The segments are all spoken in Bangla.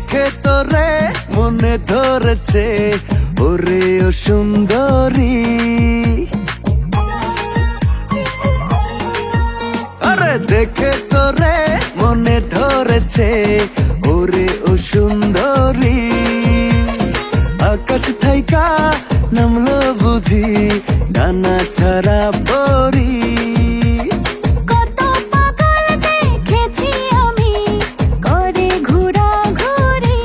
দেখে তোরে মনে ধরেছে ওরে ও সুন্দরী। আরে দেখে তোরে মনে ধরেছে ওরে ও সুন্দরী। আকাশ থাইকা নামলো বুঝি ডানা ছাড়া পরি। কত পাগল দেখেছি আমি করে ঘোরাঘুরি,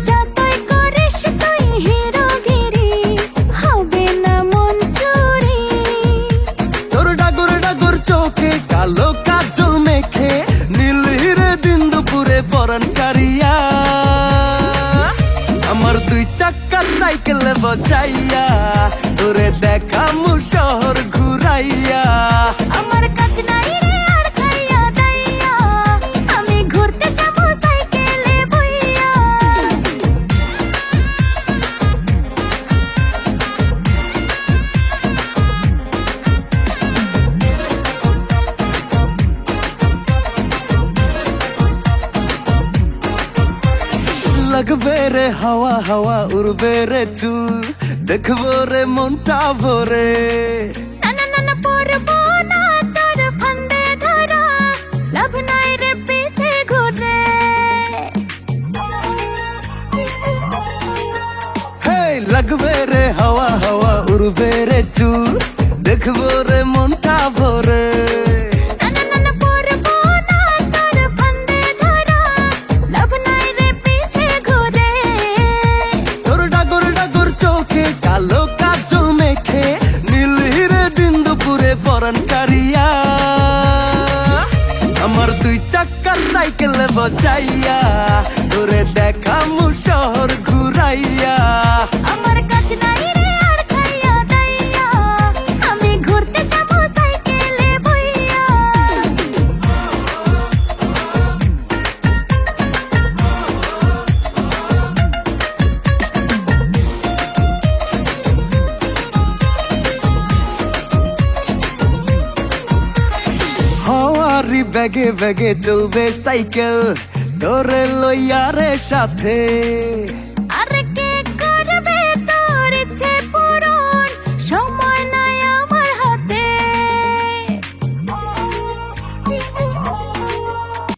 যতই করিস তুই হিরোগিরি হবে না মন চুরি। তোর ডাগর ডাগর চোখে কালো কাজল মেখে নীল হিরে দিন দুপুরে পরান কারিয়া। আমার দুই চাক্কা সাইকেলে বসাইয়া তোরে দেখামু শহর ঘুরাইয়া। আমার কাজ নাই রে আর খাইয়া দাইয়া, আমি ঘুরতে যাবো সাইকেলে বইয়া। লাগবে রে হাওয়া হাওয়া উড়বে রে চুল, দেখবো রে মনটা ভরে। না না না না পড়বো না তোর ফান্দে ধরা, লাভ নাই রে পিছে ঘুরে। হে লাগবে রে হাওয়া হাওয়া উড়বে রে চুল, দেখবো রে মনটা ভরে। না না না না পড়বো না তোর ফান্দে ধরা, লাভ নাই রে পিছে ঘুরে। তোর ডাগর ডাগর চোখে কালো কাজল মেখে নীল হিরে দিন দুপুরে পরান কারিয়া। আমার দুই চাক্কা সাইকেলে বসাইয়া তোরে দেখামু শহর ঘুরাইয়া। আমার কাজ নাই রে আর খাইয়া দাইয়া, আমি ঘুরতে যাবো সাইকেলে বইয়া। হাওয়ারি ব্যাগে ব্যাগে চলবে সাইকেল তোরে লইয়া রে সাথে।